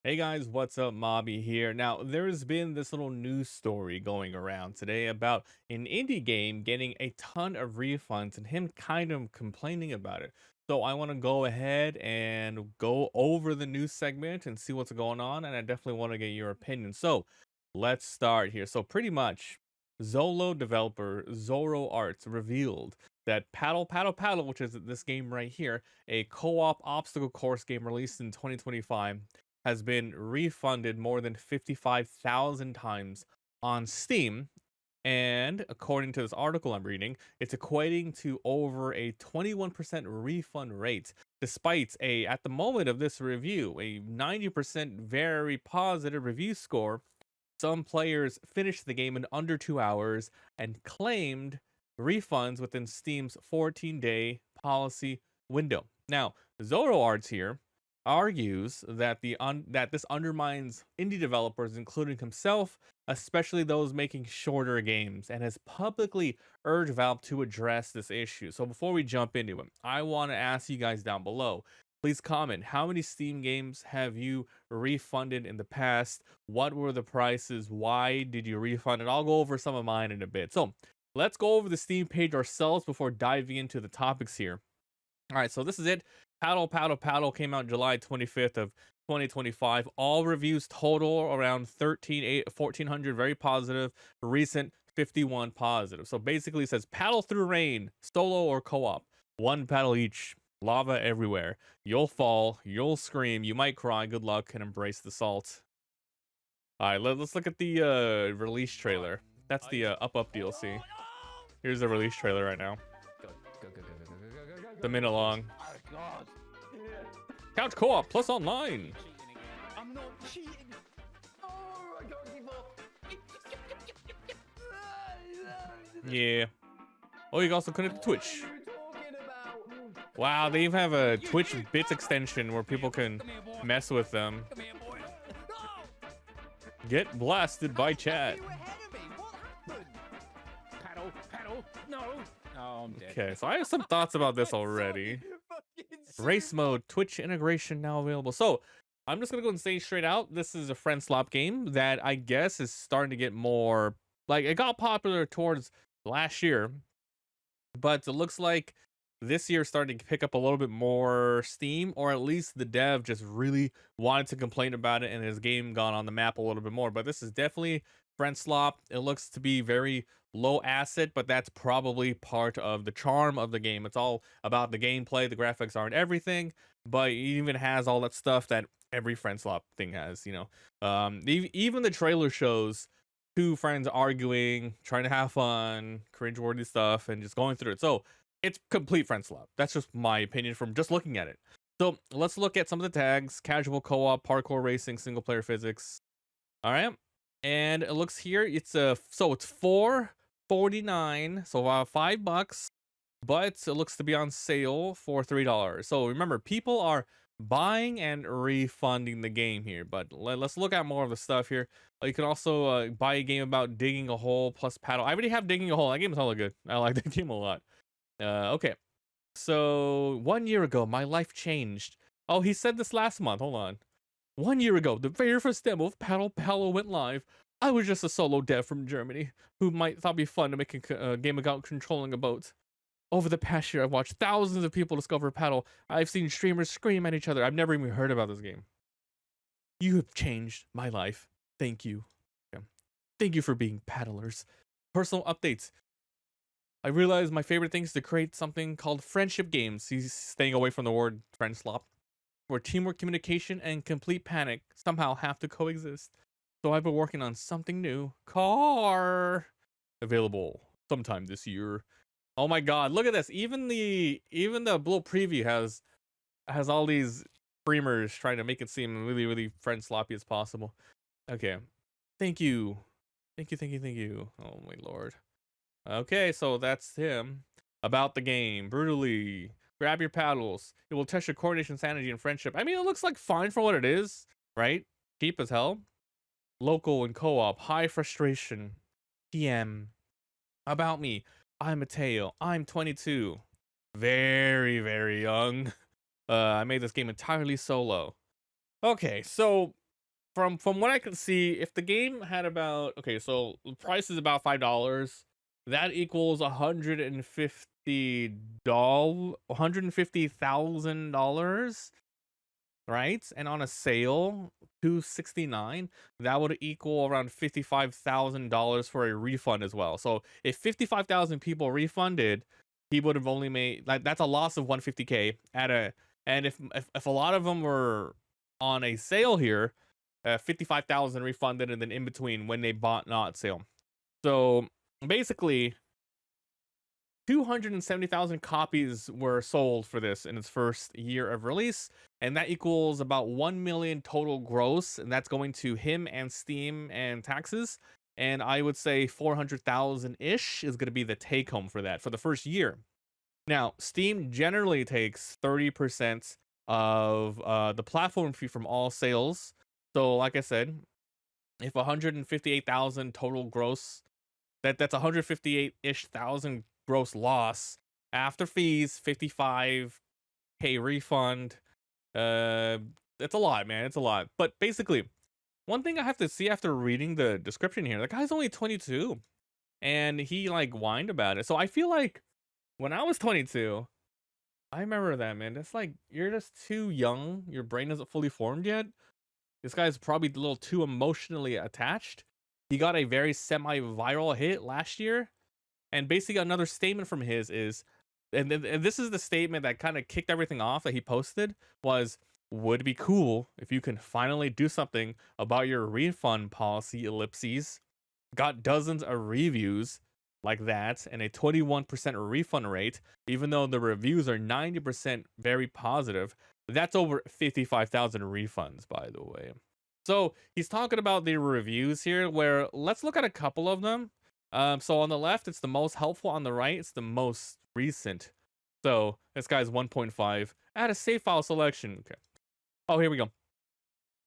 Hey guys, what's up? Mobby here. Now, there's been this little news story going around today about an indie game getting a ton of refunds and him kind of complaining about it. So, I want to go ahead and go over the news segment and see what's going on, and I definitely want to get your opinion. So, let's start here. So, pretty much, Zolo developer Zoroarts revealed that Paddle Paddle Paddle, which is this game right here, a co-op obstacle course game released in 2025, has been refunded more than 55,000 times on Steam. And according to this article I'm reading, it's equating to over a 21% refund rate, despite at the moment of this review, a 90% very positive review score. Some players finished the game in under 2 hours and claimed refunds within Steam's 14-day policy window. Now, Zoroarts here argues that that this undermines indie developers, including himself, especially those making shorter games, and has publicly urged Valve to address this issue. So before we jump into it, I want to ask you guys down below. Please comment, how many Steam games have you refunded in the past? What were the prices? Why did you refund it? I'll go over some of mine in a bit. So let's go over the Steam page ourselves before diving into the topics here. All right, so this is it. Paddle Paddle Paddle came out July 25th of 2025. All reviews total around 1,400, very positive. Recent 51 positive. So basically it says paddle through rain, solo or co-op. One paddle each. Lava everywhere. You'll fall, you'll scream, you might cry. Good luck and embrace the salt. All right, let's look at the release trailer. That's the Up DLC. Here's the release trailer right now. It's a minute long. Couch co-op plus online. I'm not cheating. Oh, I can't keep up. Yeah. Oh, you can also connect to Twitch. What are you talking about? Wow, they even have a Twitch bits extension where people can mess with them. Come here, boy. No! Get blasted by chat. You were ahead of me. What happened? Paddle, paddle. No. Oh, I'm dead. Okay, so I have some thoughts about this already. Race mode, Twitch integration now available. So I'm just gonna go and say straight out, this is a friend slop game that I guess is starting to get more, like, it got popular towards last year, but it looks like this year starting to pick up a little bit more steam, or at least the dev just really wanted to complain about it and his game got on the map a little bit more. But this is definitely friend slop. It looks to be very low asset, but that's probably part of the charm of the game. It's all about the gameplay. The graphics aren't everything, but it even has all that stuff that every friend slop thing has, even the trailer shows two friends arguing, trying to have fun, cringeworthy stuff, and just going through it. So it's complete friend slop. That's just my opinion from just looking at it. So let's look at some of the tags: casual co-op, parkour racing, single player physics. All right. And it looks here, it's it's $4.49, so $5, but it looks to be on sale for $3. So remember, people are buying and refunding the game here. But let's look at more of the stuff here. You can also buy a game about digging a hole plus paddle. I already have digging a hole. That game is hella good. I like that game a lot. Okay. So 1 year ago, my life changed. Oh, he said this last month. Hold on. 1 year ago, the very first demo of Paddle Paddle went live. I was just a solo dev from Germany who might thought it'd be fun to make a game about controlling a boat. Over the past year, I've watched thousands of people discover Paddle. I've seen streamers scream at each other. I've never even heard about this game. You have changed my life. Thank you. Yeah. Thank you for being paddlers. Personal updates. I realized my favorite thing is to create something called friendship games. He's staying away from the word friend slop, where teamwork, communication, and complete panic somehow have to coexist. So I've been working on something new. Car available sometime this year. Oh my god, look at this. Even the little preview has all these streamers trying to make it seem really, really friend sloppy as possible. Okay. Thank you. Thank you, thank you, thank you. Oh my lord. Okay, so that's him. About the game. Brutally. Grab your paddles. It will test your coordination, sanity, and friendship. I mean, it looks like fine for what it is, right? Cheap as hell. Local and co-op. High frustration. PM. About me. I'm Mateo. I'm 22. Very, very young. I made this game entirely solo. Okay, so from what I can see, if the game had about, okay, so the price is about $5, that equals $150,000, right? And on a sale, 269, that would equal around $55,000 for a refund as well. So if 55,000 people refunded, he would have only made, like, that's a loss of 150K at a, and if a lot of them were on a sale here, 55,000 refunded, and then in between when they bought not sale. So basically 270,000 copies were sold for this in its first year of release, and that equals about 1 million total gross, and that's going to him and Steam and taxes. And I would say 400,000 ish is going to be the take home for that for the first year. Now, Steam generally takes 30% of the platform fee from all sales. So, like I said, if 158,000 total gross, that's 158-ish thousand gross loss after fees, 55K refund. It's a lot, man. It's a lot. But basically, one thing I have to see after reading the description here, the guy's only 22, and he like whined about it. So I feel like when I was 22, I remember that, man. It's like you're just too young. Your brain isn't fully formed yet. This guy's probably a little too emotionally attached. He got a very semi-viral hit last year. And basically another statement from his is, and this is the statement that kind of kicked everything off that he posted, was, would be cool if you can finally do something about your refund policy, ellipses. Got dozens of reviews like that and a 21% refund rate, even though the reviews are 90% very positive. That's over 55,000 refunds, by the way. So he's talking about the reviews here, where let's look at a couple of them. So on the left, it's the most helpful. On the right, it's the most recent. So this guy's 1.5. Add a save file selection. Okay. Oh, here we go.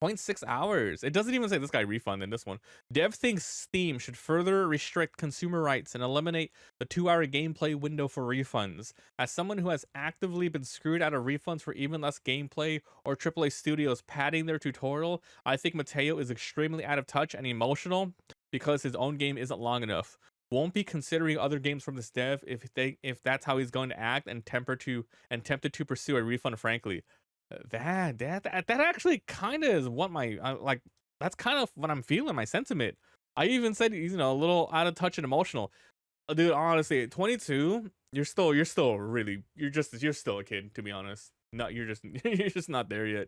0.6 hours. It doesn't even say this guy refunded this one. Dev thinks Steam should further restrict consumer rights and eliminate the 2-hour gameplay window for refunds. As someone who has actively been screwed out of refunds for even less gameplay, or AAA studios padding their tutorial, I think Mateo is extremely out of touch and emotional because his own game isn't long enough. Won't be considering other games from this dev if that's how he's going to act, and tempted to pursue a refund, frankly. That actually kind of is what my like. That's kind of what I'm feeling. My sentiment. I even said he's, a little out of touch and emotional. Dude, honestly, at 22, you're still really, you're still a kid, to be honest. No, you're just not there yet.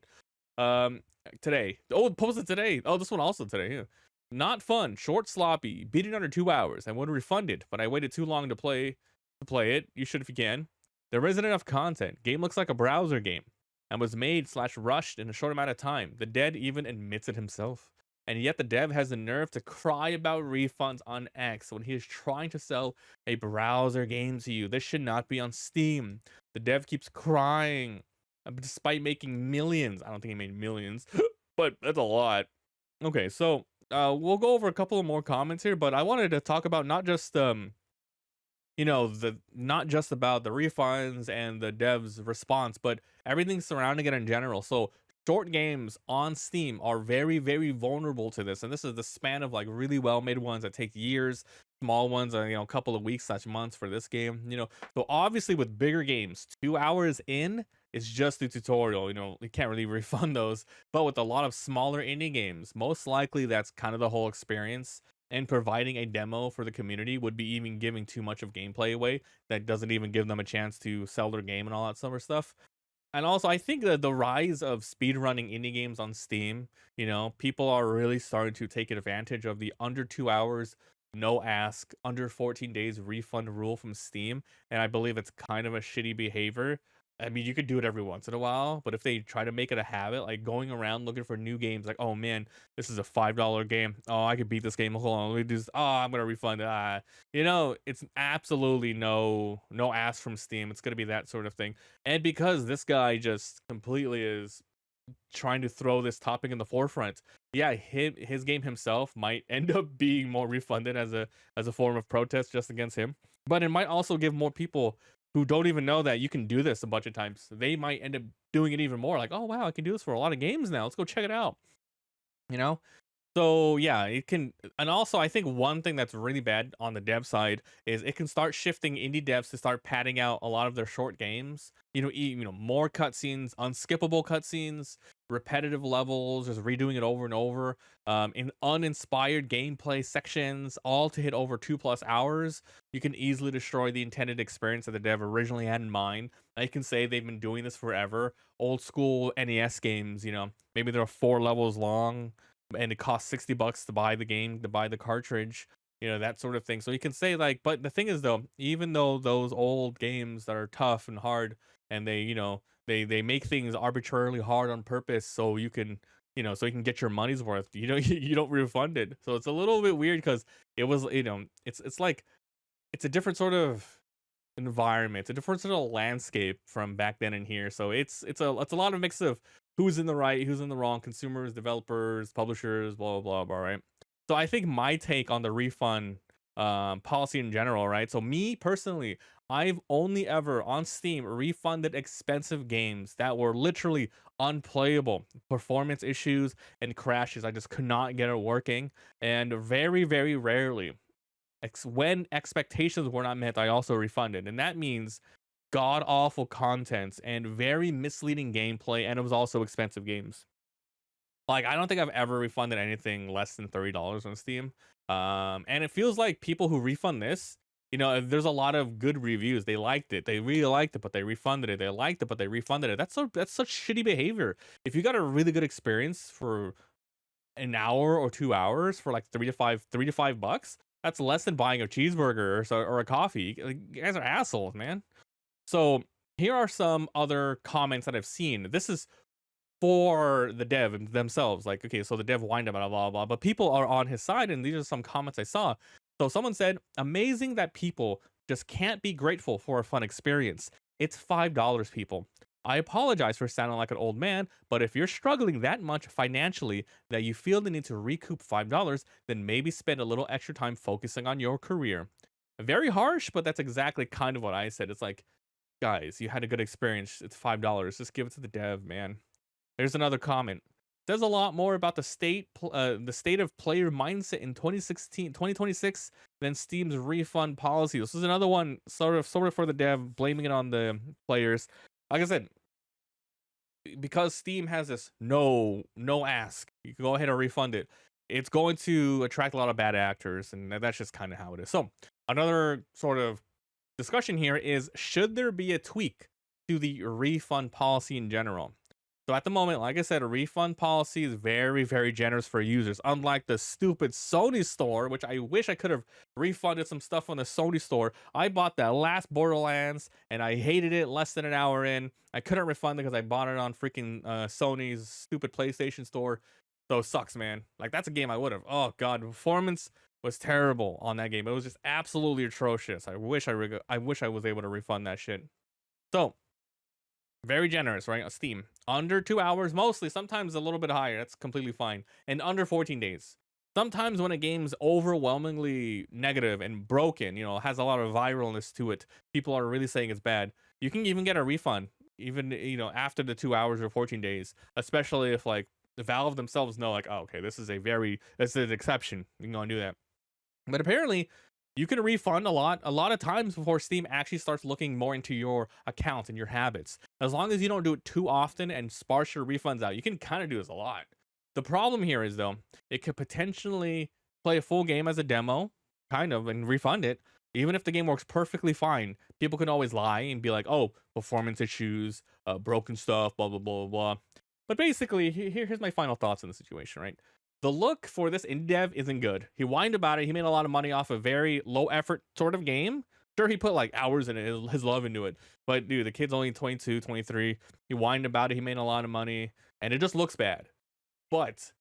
Today. Oh, posted today. Oh, this one also today. Yeah. Not fun, short, sloppy, beating under 2 hours. I would have refunded, but I waited too long to play it. You should if you can. There isn't enough content. Game looks like a browser game and was made/rushed in a short amount of time. The dev even admits it himself. And yet the dev has the nerve to cry about refunds on X when he is trying to sell a browser game to you. This should not be on Steam. The dev keeps crying despite making millions. I don't think he made millions, but that's a lot. Okay, so we'll go over a couple of more comments here, but I wanted to talk about not just not just about the refunds and the dev's response, but everything surrounding it in general. So short games on Steam are very, very vulnerable to this, and this is the span of like really well made ones that take years. Small ones are a couple of weeks/months for this game. So obviously with bigger games, 2 hours in, it's just the tutorial. You can't really refund those. But with a lot of smaller indie games, most likely that's kind of the whole experience. And providing a demo for the community would be even giving too much of gameplay away that doesn't even give them a chance to sell their game and all that sort of stuff. And also, I think that the rise of speedrunning indie games on Steam, people are really starting to take advantage of the under 2 hours, no ask, under 14 days refund rule from Steam. And I believe it's kind of a shitty behavior. I mean, you could do it every once in a while, but if they try to make it a habit, like going around looking for new games, like, oh man, this is a $5 game. Oh, I could beat this game. Hold on, let me do this. Oh, I'm gonna refund it. It's absolutely no ask from Steam. It's gonna be that sort of thing. And because this guy just completely is trying to throw this topic in the forefront, yeah, his game himself might end up being more refunded as a form of protest just against him. But it might also give more people who don't even know that you can do this a bunch of times. They might end up doing it even more. Like, oh wow, I can do this for a lot of games now. Let's go check it out. you know? So yeah, it can, and also I think one thing that's really bad on the dev side is it can start shifting indie devs to start padding out a lot of their short games. More cutscenes, unskippable cutscenes, repetitive levels, just redoing it over and over, in uninspired gameplay sections, all to hit over 2+ hours. You can easily destroy the intended experience that the dev originally had in mind. I can say they've been doing this forever. Old school NES games, maybe they're 4 levels long and it costs $60 to buy the game, to buy the cartridge, that sort of thing. So you can say like, but the thing is though, even though those old games that are tough and hard, and they make things arbitrarily hard on purpose, so you can, so you can get your money's worth. You don't refund it. So it's a little bit weird because it was, it's like it's a different sort of environment. It's a different sort of landscape from back then and here. So it's a lot of mix of who's in the right, who's in the wrong, consumers, developers, publishers, blah blah blah, right? So I think my take on the refund policy in general, right? So me personally, I've only ever on Steam refunded expensive games that were literally unplayable, performance issues and crashes. I just could not get it working, and very very rarely when expectations were not met, I also refunded. And that means god awful content and very misleading gameplay. And it was also expensive games. Like, I don't think I've ever refunded anything less than $30 on Steam. And it feels like people who refund this, there's a lot of good reviews. They liked it. They really liked it, but they refunded it. They liked it, but they refunded it. That's such shitty behavior. If you got a really good experience for an hour or 2 hours for like $3 to $5, that's less than buying a cheeseburger or a coffee. Like, you guys are assholes, man. So here are some other comments that I've seen. This is for the dev themselves. Like, okay, so the dev whined about blah, blah, blah, but people are on his side, and these are some comments I saw. So someone said, amazing that people just can't be grateful for a fun experience. It's $5, people. I apologize for sounding like an old man, but if you're struggling that much financially that you feel the need to recoup $5, then maybe spend a little extra time focusing on your career. Very harsh, but that's exactly kind of what I said. It's like, guys, you had a good experience. It's $5. Just give it to the dev, man. There's another comment. Says a lot more about the state of player mindset in 2026 than Steam's refund policy. This is another one sort of for the dev, blaming it on the players. Like I said, because Steam has this no ask, you can go ahead and refund it. It's going to attract a lot of bad actors, and that's just kind of how it is. So another sort of discussion here is, should there be a tweak to the refund policy in general? So at the moment, like I said, a refund policy is very, very generous for users. Unlike the stupid Sony store, which I wish I could have refunded some stuff on the Sony store. I bought that last Borderlands and I hated it less than an hour in. I couldn't refund it because I bought it on freaking Sony's stupid PlayStation store. So it sucks, man. Like, that's a game I would have. Oh god, performance was terrible on that game. It was just absolutely atrocious. I wish I was able to refund that shit. So very generous, right? Steam. Under 2 hours, mostly. Sometimes a little bit higher. That's completely fine. And under 14 days. Sometimes when a game's overwhelmingly negative and broken, has a lot of viralness to it, people are really saying it's bad, you can even get a refund, even, after the 2 hours or 14 days. Especially if, like, the Valve themselves know, like, oh, okay, this is an exception. You can go and do that. But apparently, you can refund a lot of times before Steam actually starts looking more into your account and your habits. As long as you don't do it too often and sparse your refunds out, you can kind of do this a lot. The problem here is, though, it could potentially play a full game as a demo, kind of, and refund it. Even if the game works perfectly fine, people can always lie and be like, oh, performance issues, broken stuff, blah, blah, blah, blah. But basically, here's my final thoughts on the situation, right? The look for this indie dev isn't good. He whined about it. He made a lot of money off a very low effort sort of game. Sure, he put like hours in it, his love into it. But dude, the kid's only 22, 23. He whined about it. He made a lot of money, and it just looks bad. But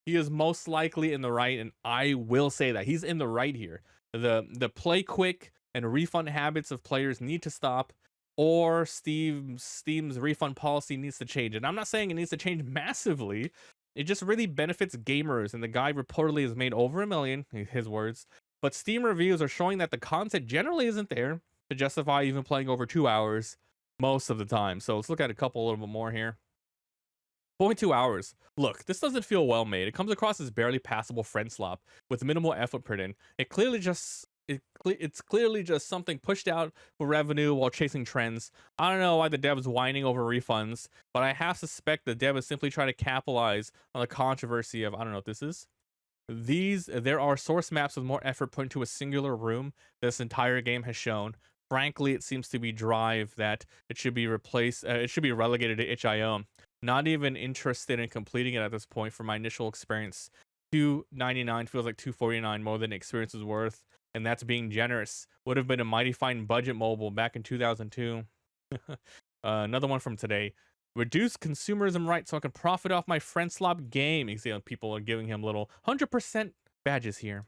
he is most likely in the right, and I will say that he's in the right here. The play quick and refund habits of players need to stop, or Steam's refund policy needs to change. And I'm not saying it needs to change massively. It just really benefits gamers, and the guy reportedly has made over $1 million, his words. But Steam reviews are showing that the content generally isn't there to justify even playing over 2 hours most of the time. So let's look at a little bit more here. 0.2 hours. Look, this doesn't feel well made. It comes across as barely passable friend slop with minimal effort put in. It's clearly just something pushed out for revenue while chasing trends. I don't know why the dev is whining over refunds, but I half suspect the dev is simply trying to capitalize on the controversy of, I don't know what this is. There are source maps with more effort put into a singular room this entire game has shown. Frankly, it seems to be drive that it should be replaced. It should be relegated to itch.io. Not even interested in completing it at this point. For my initial experience, $2.99 feels like $2.49 more than the experience is worth, and that's being generous. Would have been a mighty fine budget mobile back in 2002. Another one from today. Reduce consumerism rights so I can profit off my friend slop game. You see, people are giving him little 100% badges here.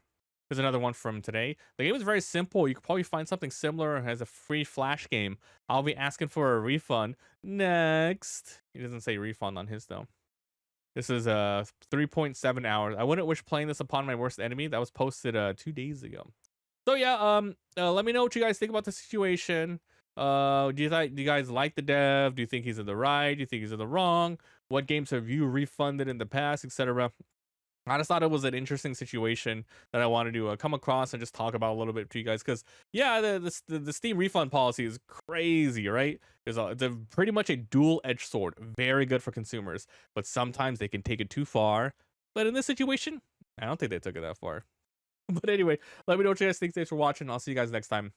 Here's another one from today. The game is very simple. You could probably find something similar as a free flash game. I'll be asking for a refund next. He doesn't say refund on his though. This is 3.7 hours. I wouldn't wish playing this upon my worst enemy. That was posted 2 days ago. So yeah, let me know what you guys think about the situation. Do you guys like the dev? Do you think he's in the right? Do you think he's in the wrong? What games have you refunded in the past, etc.? I just thought it was an interesting situation that I wanted to come across and just talk about a little bit to you guys. Because yeah, the Steam refund policy is crazy, right? It's pretty much a dual-edged sword. Very good for consumers, but sometimes they can take it too far. But in this situation, I don't think they took it that far. But anyway, let me know what you guys think. Thanks for watching. I'll see you guys next time.